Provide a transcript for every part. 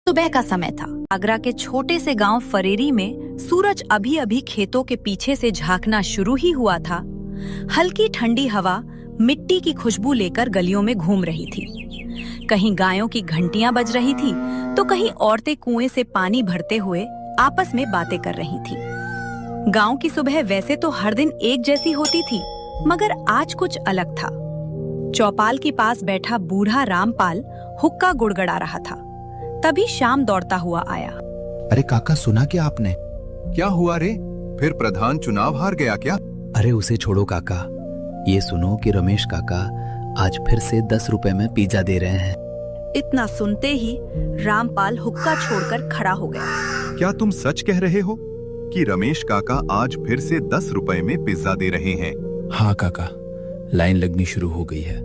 सुबह का समय था। आगरा के छोटे से गांव फरेरी में सूरज अभी अभी खेतों के पीछे से झांकना शुरू ही हुआ था। हल्की ठंडी हवा मिट्टी की खुशबू लेकर गलियों में घूम रही थी। कहीं गायों की घंटियां बज रही थी तो कहीं औरतें कुएं से पानी भरते हुए आपस में बातें कर रही थी। गांव की सुबह वैसे तो हर दिन एक जैसी होती थी, मगर आज कुछ अलग था। चौपाल के पास बैठा बूढ़ा रामपाल हुक्का गुड़गड़ा रहा था। तभी श्याम दौड़ता हुआ आया। अरे काका, सुना क्या आपने? क्या हुआ रे? फिर प्रधान चुनाव हार गया क्या? अरे उसे छोड़ो काका, ये सुनो कि रमेश काका आज फिर से 10 रुपए में पिज्जा दे रहे हैं। इतना सुनते ही रामपाल हुक्का छोड़कर खड़ा हो गया। क्या तुम सच कह रहे हो कि रमेश काका आज फिर से 10 रुपए में पिज्जा दे रहे हैं? हाँ काका, लाइन लगनी शुरू हो गई है,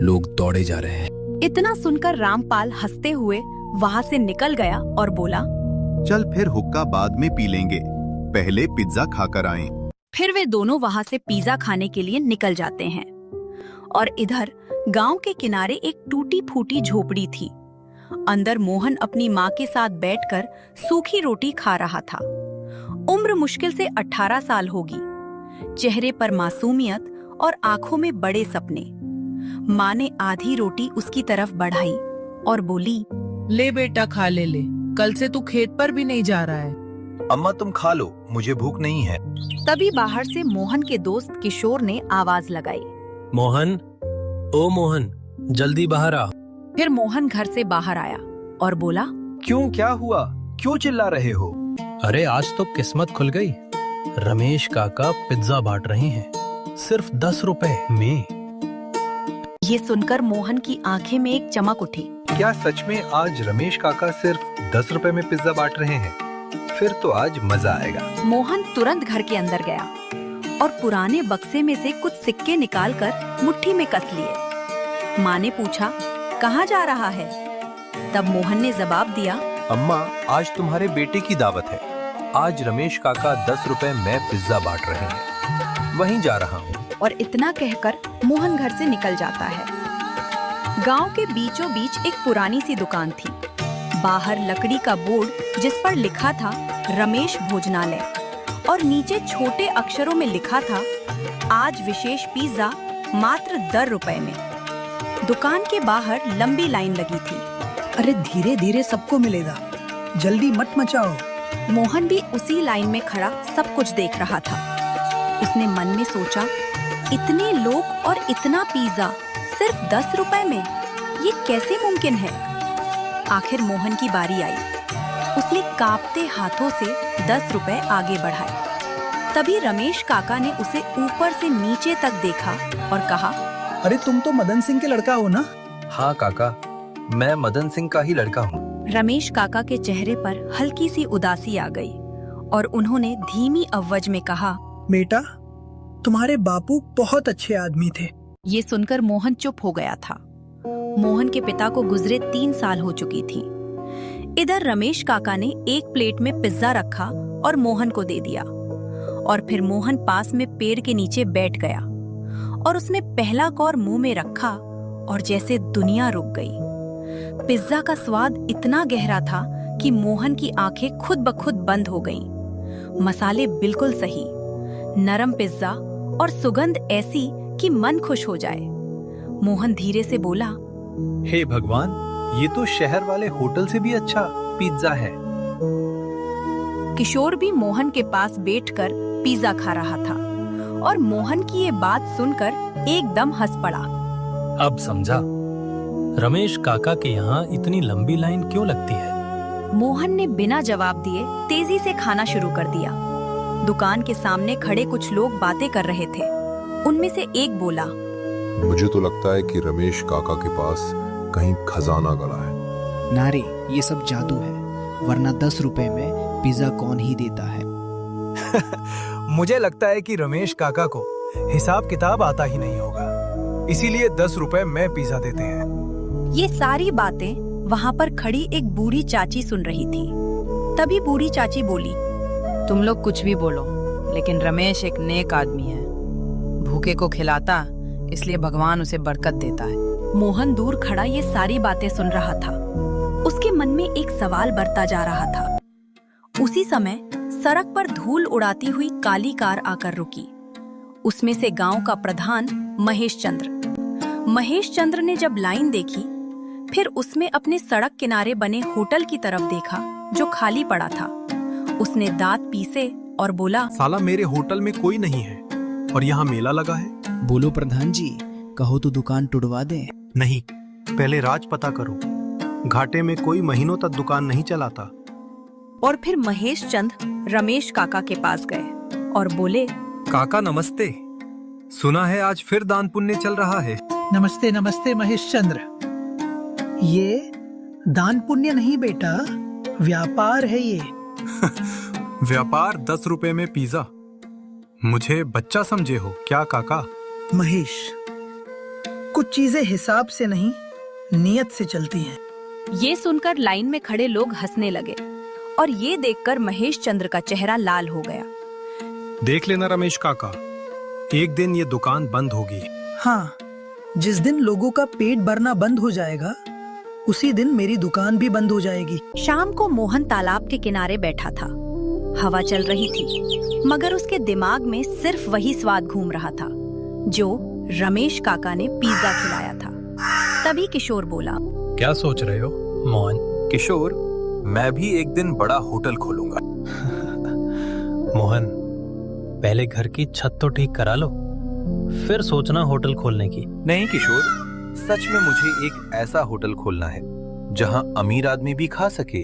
लोग दौड़े जा रहे हैं। इतना सुनकर रामपाल हंसते हुए वहां से निकल गया और बोला, चल फिर हुक्का बाद में पी लेंगे, पहले पिज्जा खाकर आएं। फिर वे दोनों वहां से पिज्जा खाने के लिए निकल जाते हैं। और इधर गांव के किनारे एक टूटी फूटी झोपड़ी थी। अंदर मोहन अपनी माँ के साथ बैठकर सूखी रोटी खा रहा था। उम्र मुश्किल से 18 साल होगी। चेहरे पर मासूमियत और आंखों में बड़े सपने। माँ ने आधी रोटी उसकी तरफ बढ़ाई और बोली, ले बेटा, खा ले। कल से तू खेत पर भी नहीं जा रहा है। अम्मा तुम खा लो, मुझे भूख नहीं है। तभी बाहर से मोहन के दोस्त किशोर ने आवाज लगाई, मोहन, ओ मोहन, जल्दी बाहर आ। फिर मोहन घर से बाहर आया और बोला, क्यों, क्या हुआ? क्यों चिल्ला रहे हो? अरे आज तो किस्मत खुल गई। रमेश काका पिज्जा बांट रहे हैं, सिर्फ 10 रुपए में। ये सुनकर मोहन की आंखें में एक चमक उठी। क्या सच में आज रमेश काका सिर्फ 10 रुपए में पिज्जा बांट रहे हैं? फिर तो आज मजा आएगा। मोहन तुरंत घर के अंदर गया और पुराने बक्से में से कुछ सिक्के निकालकर मुट्ठी में कस लिए। माँ ने पूछा, कहाँ जा रहा है? तब मोहन ने जवाब दिया, अम्मा आज तुम्हारे बेटे की दावत है। आज रमेश काका 10 रुपए में पिज्जा बांट रहे हैं, वहीं जा रहा हूँ। और इतना कहकर मोहन घर से निकल जाता है। गांव के बीचों बीच एक पुरानी सी दुकान थी। बाहर लकड़ी का बोर्ड जिस पर लिखा था रमेश भोजनालय और नीचे छोटे अक्षरों में लिखा था, आज विशेष पिज्जा मात्र 10 रुपए में। दुकान के बाहर लंबी लाइन लगी थी। अरे धीरे धीरे सबको मिलेगा, जल्दी मत मचाओ। मोहन भी उसी लाइन में खड़ा सब कुछ देख रहा था। उसने मन में सोचा, इतने लोग और इतना पिज्जा सिर्फ 10 रुपए में, ये कैसे मुमकिन है? आखिर मोहन की बारी आई। उसने कांपते हाथों से 10 रुपए आगे बढ़ाए। तभी रमेश काका ने उसे ऊपर से नीचे तक देखा और कहा, अरे तुम तो मदन सिंह के लड़का हो ना? हाँ काका, मैं मदन सिंह का ही लड़का हूँ। रमेश काका के चेहरे पर हल्की सी उदासी आ गई और उन्होंने धीमी आवाज में कहा, बेटा, तुम्हारे बापू बहुत अच्छे आदमी थे। ये सुनकर मोहन चुप हो गया था। मोहन के पिता को गुजरे 3 साल हो चुकी थी। इधर रमेश काका ने एक प्लेट में पिज्जा रखा और मोहन को दे दिया। और फिर मोहन पास में पेड़ के नीचे बैठ गया और उसने पहला कौर मुंह में रखा और जैसे दुनिया रुक गई। पिज्जा का स्वाद इतना गहरा था कि मोहन की आंखें खुद ब खुद बंद हो गईं। मसाले बिल्कुल सही, नरम पिज्जा और सुगंध ऐसी कि मन खुश हो जाए। मोहन धीरे से बोला, हे भगवान, ये तो शहर वाले होटल से भी अच्छा पिज्जा है। किशोर भी मोहन के पास बैठकर पिज्जा खा रहा था और मोहन की ये बात सुनकर एकदम हंस पड़ा। अब समझा रमेश काका के यहाँ इतनी लंबी लाइन क्यों लगती है। मोहन ने बिना जवाब दिए तेजी से खाना शुरू कर दिया। दुकान के सामने खड़े कुछ लोग बातें कर रहे थे। उनमें से एक बोला, मुझे तो लगता है कि रमेश काका के पास कहीं खजाना गड़ा है। नारे, ये सब जादू है, वरना 10 रुपए में पिज्जा कौन ही देता है। मुझे लगता है कि रमेश काका को हिसाब किताब आता ही नहीं होगा, इसीलिए 10 रुपए में पिज्जा देते हैं। ये सारी बातें वहाँ पर खड़ी एक बूढ़ी चाची सुन रही थी। तभी बूढ़ी चाची बोली, तुम लोग कुछ भी बोलो, लेकिन रमेश एक नेक आदमी है। भूखे को खिलाता, इसलिए भगवान उसे बरकत देता है। मोहन दूर खड़ा ये सारी बातें सुन रहा था। उसके मन में एक सवाल बढ़ता जा रहा था। उसी समय सड़क पर धूल उड़ाती हुई काली कार आकर रुकी। उसमें से गांव का प्रधान महेश चंद्र ने जब लाइन देखी, फिर उसमें अपने सड़क किनारे बने होटल की तरफ देखा जो खाली पड़ा था। उसने दांत पीसे और बोला, साला मेरे होटल में कोई नहीं है और यहाँ मेला लगा है। बोलो प्रधान जी, कहो तो दुकान टुड़वा दे। नहीं, पहले राज पता करो। घाटे में कोई महीनों तक दुकान नहीं चलाता। और फिर महेश चंद्र रमेश काका के पास गए और बोले, काका नमस्ते, सुना है आज फिर दान पुण्य चल रहा है। नमस्ते नमस्ते महेश चंद्र। ये दान पुण्य नहीं बेटा, व्यापार है ये। व्यापार 10 रुपए में पिज्जा? मुझे बच्चा समझे हो क्या काका? महेश, कुछ चीजें हिसाब से नहीं नियत से चलती हैं। ये सुनकर लाइन में खड़े लोग हंसने लगे और ये देखकर महेश चंद्र का चेहरा लाल हो गया। देख लेना रमेश काका, एक दिन ये दुकान बंद होगी। हाँ, जिस दिन लोगों का पेट भरना बंद हो जाएगा, उसी दिन मेरी दुकान भी बंद हो जाएगी। शाम को मोहन तालाब के किनारे बैठा था। हवा चल रही थी, मगर उसके दिमाग में सिर्फ वही स्वाद घूम रहा था जो रमेश काका ने पिज्जा खिलाया था। तभी किशोर बोला, क्या सोच रहे हो मोहन? किशोर, मैं भी एक दिन बड़ा होटल खोलूंगा। मोहन, पहले घर की छत तो ठीक करा लो, फिर सोचना होटल खोलने की। नहीं किशोर, सच में मुझे एक ऐसा होटल खोलना है जहां अमीर आदमी भी खा सके,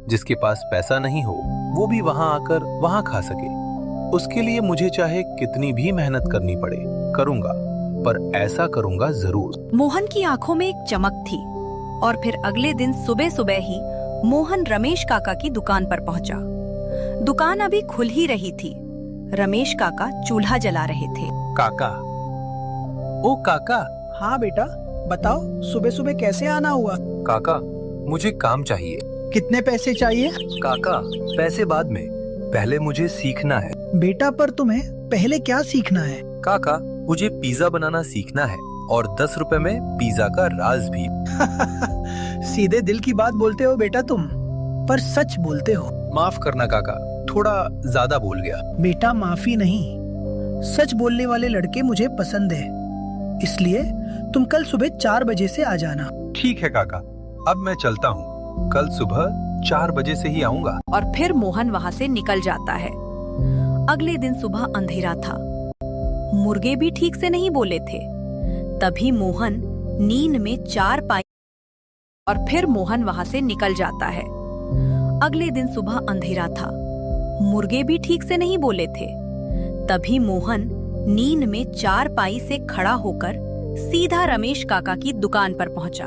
जिसके पास पैसा नहीं हो वो भी वहां आकर वहां खा सके। उसके लिए मुझे चाहे कितनी भी मेहनत करनी पड़े करूंगा, पर ऐसा करूंगा जरूर। मोहन की आंखों में एक चमक थी और फिर अगले दिन सुबह सुबह ही मोहन रमेश काका की दुकान पर पहुंचा। दुकान अभी खुल ही रही थी। रमेश काका चूल्हा जला रहे थे। काका, ओ काका। हाँ बेटा, बताओ सुबह सुबह कैसे आना हुआ? काका, मुझे काम चाहिए। कितने पैसे चाहिए? काका, पैसे बाद में, पहले मुझे सीखना है। बेटा, पर तुम्हें पहले क्या सीखना है? काका, मुझे पिज्जा बनाना सीखना है और 10 रुपए में पिज्जा का राज भी। सीधे दिल की बात बोलते हो बेटा तुम, पर सच बोलते हो। माफ करना काका, थोड़ा ज्यादा बोल गया। बेटा माफी नहीं, सच बोलने वाले लड़के मुझे पसंद है, इसलिए तुम कल सुबह 4 बजे से आ जाना। ठीक है काका, अब मैं चलता हूँ। कल सुबह 4 बजे से ही आऊंगा। और फिर मोहन वहां से निकल जाता है। अगले दिन सुबह अंधेरा था, मुर्गे भी ठीक से नहीं बोले थे। तभी मोहन नींद में 4 पाई और फिर मोहन वहां से निकल जाता है। अगले दिन सुबह अंधेरा था, मुर्गे भी ठीक से नहीं बोले थे। तभी मोहन नींद में 4 पाई से खड़ा होकर सीधा रमेश काका की दुकान पर पहुंचा।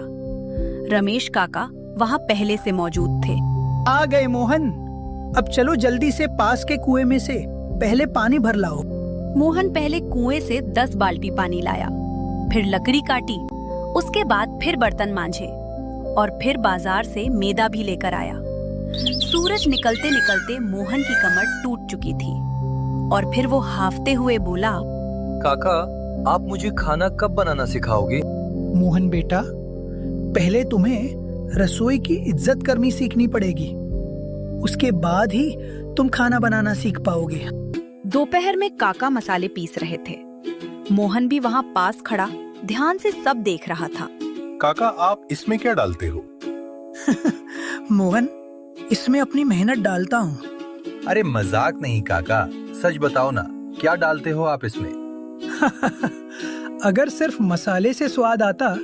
रमेश काका वहां पहले से मौजूद थे। आ गए मोहन, अब चलो जल्दी से पास के कुएं में से पहले पानी भर लाओ। मोहन पहले कुएं से 10 बाल्टी पानी लाया, फिर लकड़ी काटी, उसके बाद फिर बर्तन मांजे और फिर बाजार से मैदा भी लेकर आया। सूरज निकलते निकलते मोहन की कमर टूट चुकी थी और फिर वो हाफते हुए बोला, काका, आप मुझे खाना कब बनाना सिखाओगे? मोहन बेटा, पहले तुम्हें रसोई की इज्जत करनी सीखनी पड़ेगी, उसके बाद ही तुम खाना बनाना सीख पाओगे। दोपहर में काका मसाले पीस रहे थे। मोहन भी वहां पास खड़ा ध्यान से सब देख रहा था। काका, आप इसमें क्या डालते हो? मोहन, इसमें अपनी मेहनत डालता हूँ। अरे मजाक नहीं काका, सच बताओ ना, क्या डालते हो आप इसमें? अगर सिर्फ मसाले से स्वाद आता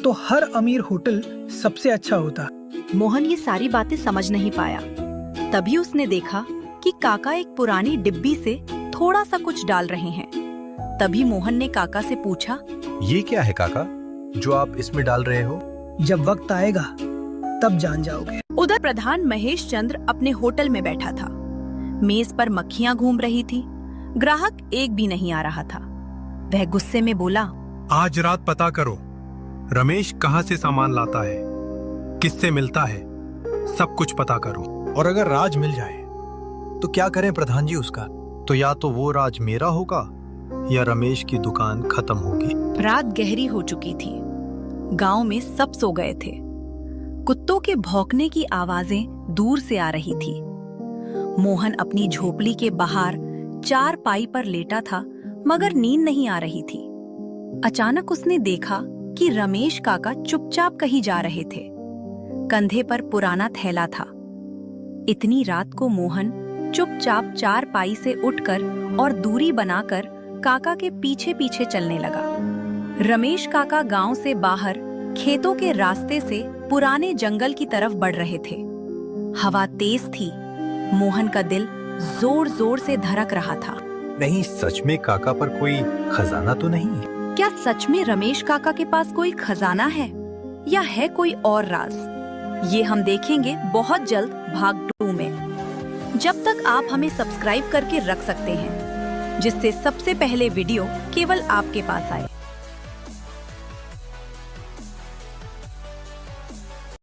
तो हर अमीर होटल सबसे अच्छा होता। मोहन ये सारी बातें समझ नहीं पाया। तभी उसने देखा कि काका एक पुरानी डिब्बी से थोड़ा सा कुछ डाल रहे हैं। तभी मोहन ने काका से पूछा, ये क्या है काका, जो आप इसमें डाल रहे हो? जब वक्त आएगा तब जान जाओगे। उधर प्रधान महेश चंद्र अपने होटल में बैठा था। मेज पर मक्खियां घूम रही थी, ग्राहक एक भी नहीं आ रहा था। वह गुस्से में बोला, आज रात पता करो रमेश कहाँ से सामान लाता है, किससे मिलता है, सब कुछ पता करो। और अगर राज मिल जाए तो क्या करें प्रधान जी उसका? तो या तो वो राज मेरा होगा या रमेश की दुकान खत्म होगी। रात गहरी हो चुकी थी, गांव में सब सो गए थे। कुत्तों के भौंकने की आवाजें दूर से आ रही थी। मोहन अपनी झोपड़ी के बाहर चारपाई पर लेटा था, मगर नींद नहीं आ रही थी। अचानक उसने देखा कि रमेश काका चुपचाप कहीं जा रहे थे। कंधे पर पुराना थैला था। इतनी रात को मोहन चुपचाप चारपाई से उठकर और दूरी बनाकर काका के पीछे पीछे चलने लगा। रमेश काका गांव से बाहर खेतों के रास्ते से पुराने जंगल की तरफ बढ़ रहे थे। हवा तेज थी। मोहन का दिल जोर जोर से धड़क रहा था। नहीं, सच में काका पर कोई खजाना तो नहीं है? क्या सच में रमेश काका के पास कोई खजाना है या है कोई और राज? ये हम देखेंगे बहुत जल्द भाग 2 में। जब तक आप हमें सब्सक्राइब करके रख सकते हैं, जिससे सबसे पहले वीडियो केवल आपके पास आए।